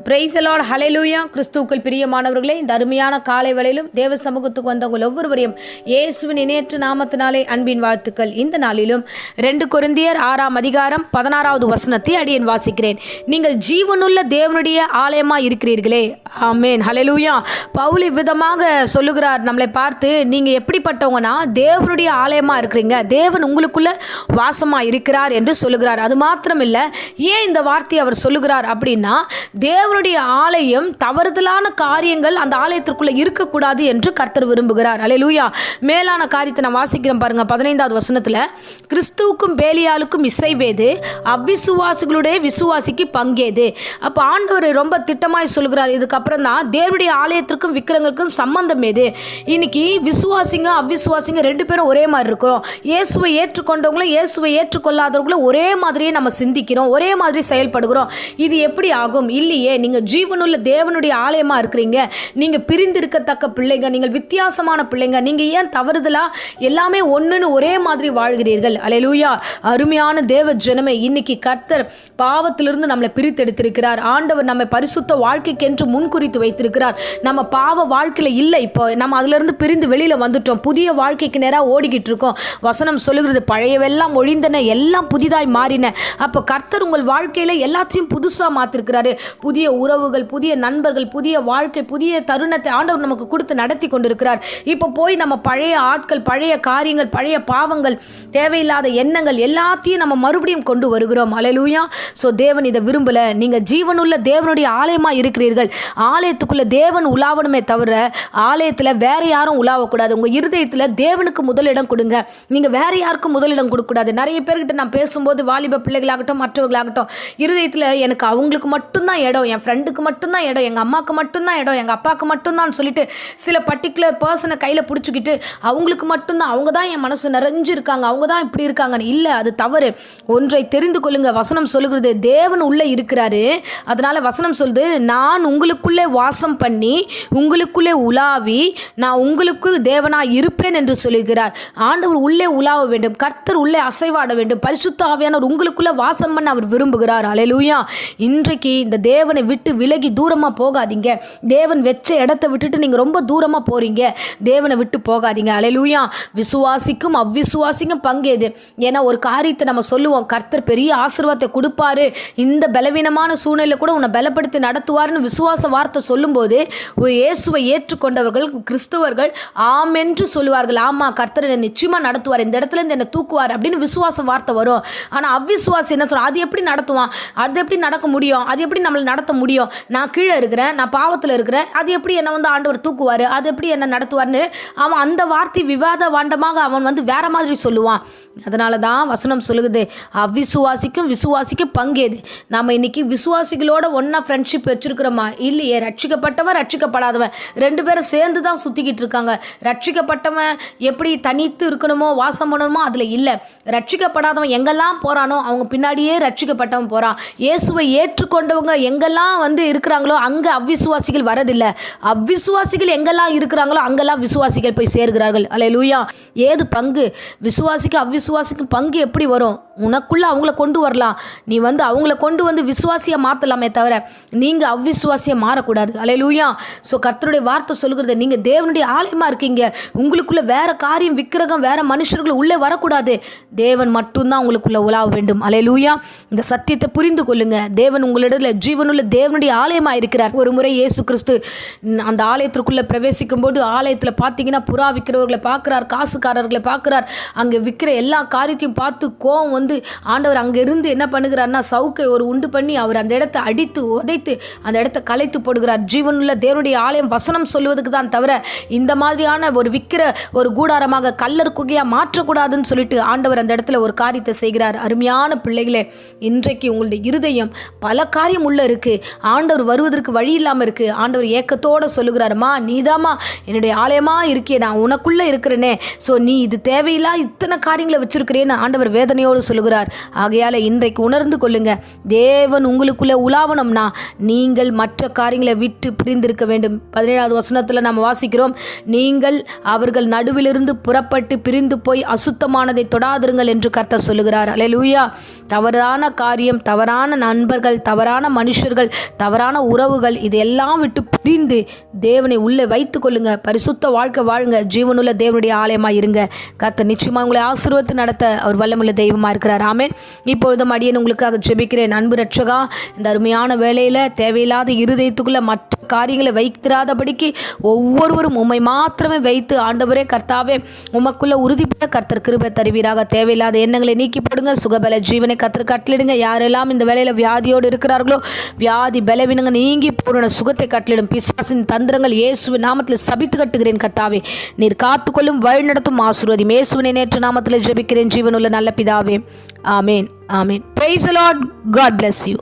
Praise the Lord, ஹல்லேலூயா. கிறிஸ்துவுக்குள் பிரியமானவர்களே, இந்த அருமையான காலை வேளையிலும் தேவ சமூகத்துக்கு வந்தவங்க ஒவ்வொருவரையும் இயேசுவின் இணையற்ற நாமத்தினாலே அன்பின் வாழ்த்துக்கள். இந்த நாளிலும் 2 கொரிந்தியர் 6ஆம் அதிகாரம் 16வது வசனத்தை அடியேன் வாசிக்கிறேன். நீங்கள் ஜீவனுள்ள தேவனுடைய ஆலயமாக இருக்கிறீர்களே. ஆமென், ஹல்லேலூயா. பவுல் விதமாக சொல்லுகிறார் நம்மளை பார்த்து, நீங்கள் எப்படிப்பட்டவங்கன்னா தேவனுடைய ஆலயமாக இருக்கிறீங்க, தேவன் உங்களுக்குள்ள வாசமாக இருக்கிறார் என்று சொல்லுகிறார். அது மாத்திரமில்லை, ஏன் இந்த வார்த்தையை அவர் சொல்லுகிறார் அப்படின்னா, தேவனுடைய ஆலயம் தவறுதலான காரியங்கள் அந்த ஆலயத்திற்குள்ள இருக்கக்கூடாது என்று கர்த்தர் விரும்புகிறார். அல்லேலூயா. மேலான காரியத்தை நான் வாசிக்கிறேன் பாருங்க. 15வது வசனத்துல, கிறிஸ்துவுக்கும் பேலியாளுக்கும் இசைவேது, அவ்விசுவாசிகளுடைய விசுவாசிக்கு பங்கேது. அப்ப ஆண்டவர் ரொம்ப திட்டமாய் சொல்கிறார். இதுக்கப்புறம் தான் தேவனுடைய ஆலயத்திற்கும் விக்கிரங்களுக்கும் சம்பந்தம் ஏது. இன்னைக்கு விசுவாசிங்க அவ்விசுவாசிங்க 2 பேரும் ஒரே மாதிரி இருக்கிறோம். இயேசுவை ஏற்றுக்கொண்டவங்களும் இயேசுவை ஏற்றுக்கொள்ளாதவங்களும் ஒரே மாதிரியே நம்ம சிந்திக்கிறோம், ஒரே மாதிரி செயல்படுகிறோம். இது எப்படி ஆகும்? இல்லையே. நீங்கள் ஜீவனுள்ள தேவனுடைய ஆலயமா இருக்கிறீங்க. நீங்க பிரிந்திருக்கத்தக்க பிள்ளைங்க, நீங்கள் வித்தியாசமான பிள்ளைங்க. நீங்க ஏன் தவறுதலா எல்லாமே ஒண்ணுன்னு ஒரே மாதிரி வாழ்கிறீர்கள்? அல்லேலூயா. அருமையான தேவ ஜனமே, இன்னைக்கு கர்த்தர் பாவத்திலிருந்து நம்மளை பிரித்தெடுத்திருக்கிறார். ஆண்டவர் நம்மை பரிசுத்த வாழ்க்கைக்கென்று முன்குறித்து வைத்திருக்கிறார். நம்ம பாவ வாழ்க்கையில இல்லை, இப்போ நம்ம அதுல இருந்து பிரிந்து வெளியில வந்துட்டோம். புதிய வாழ்க்கைக்கு நேராக ஓடிக்கிட்டு இருக்கோம். வசனம் சொல்லுகிறது, பழையவெல்லாம் ஒழிந்தன, எல்லாம் புதிதாய் மாறின. அப்ப கர்த்தர் உங்கள் வாழ்க்கையில எல்லாத்தையும் புதுசா மாத்திருக்கிறாரு. புதிய உறவுகள், புதிய நண்பர்கள், புதிய வாழ்க்கை, புதிய தருணத்தை ஆண்டவர் நமக்கு கொடுத்து நடத்தி கொண்டிருக்கிறார். இப்போ போய் நம்ம பழைய ஆட்கள், பழைய காரியங்கள், பழைய பாவங்கள், தேவையில்லாத எண்ணங்கள் எல்லாத்தையும் நம்ம மறுபடியும் கொண்டு வருகிறோம். அல்லேலூயா. ஸோ தேவன் இதை விரும்பல. நீங்க ஜீவனுள்ள தேவனுடைய ஆலயமா இருக்கிறீர்கள். ஆலயத்துக்குள்ள தேவன் உலாவணுமே தவிர ஆலயத்துல வேற யாரும் உலாவக்கூடாது. உங்க இருதயத்துல தேவனுக்கு முதலிடம் கொடுங்க. நீங்க வேற யாருக்கும் முதலிடம் கொடுக்கக்கூடாது. நிறைய பேர்கிட்ட நான் பேசும்போது, வாலிப பிள்ளைகளாகட்டும் மற்றவர்களாகட்டும், இருதயத்துல எனக்கு அவங்களுக்கு மட்டும்தான் இடம், என் ஃப்ரெண்டுக்கு மட்டும்தான் இடம், எங்கள் அம்மாவுக்கு மட்டும்தான் இடம், எங்கள் அப்பாவுக்கு மட்டும்தான் சொல்லிட்டு சில பர்டிகுலர் பர்சனை கையில் பிடிச்சிக்கிட்டு அவங்களுக்கு மட்டும்தான், அவங்க தான் என் மனசு நிறைஞ்சு இருக்காங்க, அவங்க தான் இப்படி இருக்காங்கன்னு. இல்லை, அது தவறு. ஒன்றை தெரிந்து கொள்ளுங்க. வசனம் சொல்லுகிறது, தேவன் உள்ளே இருக்கிறாரு. அதனால வசனம் சொல்லுது, நான் உங்களுக்குள்ளே வாசம் பண்ணி உங்களுக்குள்ளே உலாவி நான் உங்களுக்கு தேவனாக இருப்பேன் என்று சொல்லுகிறார். ஆண்டவர் உள்ளே உலாவ வேண்டும், கர்த்தர் உள்ளே அசைவாட வேண்டும், பரிசுத்த ஆவியானவர் உங்களுக்குள்ளே வாசம் பண்ண அவர் விரும்புகிறார். அல்லேலூயா. இன்றைக்கு இந்த தேவனை விட்டு விலகி தூரமாக போகாதீங்க. தேவன் வச்ச இடத்தை விட்டுட்டு நீங்கள் ரொம்ப தூரமாக போகிறீங்க. தேவனை விட்டு போகாதீங்க. அல்லேலூயா. விசுவாசிக்கும் அவ்விசுவாசிக்கும் பங்கேது. ஏன்னா ஒரு காரியத்தை நம்ம சொல்லுவோம், கர்த்தர் பெரிய ஆசீர்வாதத்தை கொடுப்பாரு, இந்த பலவீனமான சூழ்நிலை கூட உன்னை பலப்படுத்தி நடத்துவார்னு விசுவாச வார்த்தை சொல்லும்போது இயேசுவை ஏற்றுக்கொண்டவர்கள் கிறிஸ்தவர்கள் ஆமென்று சொல்லுவார்கள். ஆமாம், கர்த்தர் என்னை நிச்சயமாக நடத்துவார், இந்த இடத்துல இருந்து என்னை தூக்குவார் அப்படின்னு விசுவாச வார்த்தை வரும். ஆனால் அவ்விசுவாசி என்ன சொல்கிறான்? அது எப்படி நடத்துவான்? அது எப்படி நடக்க முடியும்? அது எப்படி நம்மளை நடத்த முடியும்? நான் கீழே இருக்கிறேன், நான் பாவத்தில் இருக்கிறேன், அது எப்படி என்னை ஆண்டவர் தூக்குவார், அது எப்படி என்னை நடத்துவார்னு அவன் அந்த வார்த்தை விவாத வாண்டமாக அவன் வேற மாதிரி சொல்லுவான். அதனால தான் வசனம் சொல்லுது, அவ்விசுவாசிக்கும் விசுவாசிக்கும் பங்கேது. நம்ம இன்னைக்கு விசுவாசிகளோட ஒன்றா ஃப்ரெண்ட்ஷிப் வச்சிருக்கிறோமா? இல்லையே. ரட்சிக்கப்பட்டவன் ரட்சிக்கப்படாதவன் 2 பேரும் சேர்ந்து தான் சுற்றிக்கிட்டு இருக்காங்க. ரட்சிக்கப்பட்டவன் எப்படி தனித்து இருக்கணுமோ வாசம் பண்ணணுமோ அதில் இல்லை. ரட்சிக்கப்படாதவன் எங்கெல்லாம் போகிறானோ அவங்க பின்னாடியே ரட்சிக்கப்பட்டவன் போகிறான். இயேசுவை ஏற்றுக்கொண்டவங்க எங்கெல்லாம் இருக்கிறாங்களோ அங்கே அவ்விசுவாசிகள் வரதில்லை. அவ்விசுவாசிகள் எங்கெல்லாம் இருக்கிறாங்களோ அங்கெல்லாம் விசுவாசிகள் போய் சேர்கிறார்கள். அல்லேலூயா. ஏது பங்கு? விசுவாசிக்கு அவ்விசுவாசிக்கு பங்கு எப்படி வரும்? உனக்குள்ள அவங்கள கொண்டு வரலாம். நீ அவங்கள கொண்டு விசுவாசியை மாற்றலாமே தவிர நீங்க அவ்விசுவாசியை மாறக்கூடாது. அல்லேலூயா. ஸோ கர்த்தருடைய வார்த்தை சொல்லுகிறது, நீங்க தேவனுடைய ஆலயமா இருக்கீங்க. உங்களுக்குள்ள வேற காரியம், விக்கிரகம், வேற மனுஷர்கள் உள்ளே வரக்கூடாது. தேவன் மட்டும்தான் உங்களுக்குள்ள உலாவ வேண்டும். அல்லேலூயா. இந்த சத்தியத்தை புரிந்து கொள்ளுங்க. தேவன் உங்களிடத்துல ஜீவனுள்ள தேவனுடைய ஆலயமா இருக்கிறார். ஒரு முறை இயேசு கிறிஸ்து அந்த ஆலயத்திற்குள்ள பிரவேசிக்கும் போது ஆலயத்தில் பார்த்தீங்கன்னா புறா விற்கிறவர்களை பார்க்கிறார், காசுக்காரர்களை பார்க்கிறார். அங்கே விற்கிற எல்லா காரியத்தையும் பார்த்து கோவம் ஆண்டவர் அங்கே இருந்து என்ன பண்ணுகிறார்னா, சவுக்கை உண்டு பண்ணி அவர் அந்த இடத்தை அடித்து உதைத்து அந்த இடத்தை கலைத்து போடுகிறார். ஜீவனுள்ள தேவனுடைய ஆலயம் வசனம் சொல்லுவதுக்கு தான் தவிர இந்த மாதிரியான ஒரு விற்கிற ஒரு கூடாரமாக கல்லர் குகையா மாற்றக்கூடாதுன்னு சொல்லிட்டு ஆண்டவர் அந்த இடத்துல ஒரு காரியத்தை செய்கிறார். அருமையான பிள்ளைகளே, இன்றைக்கு உங்களுடைய இருதயம் பல காரியம் உள்ள இருக்கு. ஆண்டவர் வருவதற்கு வழி இல்லாமல் இருக்கு. ஆண்டவர் ஏக்கத்தோட சொல்லுகிறாருமா, நீதாமா என்னுடைய ஆலயமா இருக்கியே, நான் உனக்குள்ள இருக்கிறேனே, ஸோ நீ இது தேவையில்லா இத்தனை காரியங்களை வச்சிருக்கிறேன்னு ஆண்டவர் வேதனையோடு சொல்லுகிறார். சொல்லுகிறார். ஆகையால் இன்றைக்கு உணர்ந்து கொள்ளுங்க, தேவன் உங்களுக்குள்ளே உலாவணும்னா நீங்கள் மற்ற காரியங்களை விட்டு பிரிந்திருக்க வேண்டும். 17வது வசனத்தில் நாம் வாசிக்கிறோம், நீங்கள் அவர்கள் நடுவிலிருந்து புறப்பட்டு பிரிந்து போய் அசுத்தமானதை தொடாதிருங்கள் என்று கர்த்தர் சொல்லுகிறார். அல்லேலூயா. தவறான காரியம், தவறான நண்பர்கள், தவறான மனுஷர்கள், தவறான உறவுகள், இதெல்லாம் விட்டு பிரிந்து தேவனை உள்ளே வைத்துக் கொள்ளுங்க. பரிசுத்த வாழ்க்கை வாழுங்க. ஜீவனுள்ள தேவனுடைய ஆலயமாக இருங்க. கர்த்தர் நிச்சயமாக உங்களை ஆசீர்வதித்து நடத்த அவர் வல்லமுள்ள தெய்வமாக இருக்கிறார். ஆமென். இப்பொழுதும் அடியேன் உங்களுக்காக ஜெபிக்கிறேன். அன்பு ரட்சகா, இந்த அருமையான வேளையில் தேவையில்லாத இருதயத்துக்குள்ள மற்ற காரியங்களை வைத்திராதபடிக்கு ஒவ்வொருவரும் உம்மை மாத்திரமே வைத்து, ஆண்டவரே கர்த்தாவே, உமக்குள்ள உறுதிப்பட கர்த்தர் கிருபை தருவீராக. தேவையில்லாத எண்ணங்களை நீக்கி போடுங்க. சுகபல ஜீவனை கர்த்தர் கட்டளிடுங்க. யாரெல்லாம் இந்த வேளையில் வியாதியோடு இருக்கிறார்களோ, வியாதி பலவீனங்க நீங்கி பூரண சுகத்தை கட்டளிடும். பிசாசின் தந்திரங்கள் இயேசுவின் நாமத்தில் சபித்து கட்டுகிறேன். கர்த்தாவே, நீர் காத்துக்கொள்ளும், வழி நடத்தும், ஆசீர்வதியும். இயேசுவின் நேற்று நாமத்தில் ஜெபிக்கிறேன் ஜீவனுள்ள நல்ல பிதாவே. ஆமேன். ஆமேன். Praise the Lord. God bless you.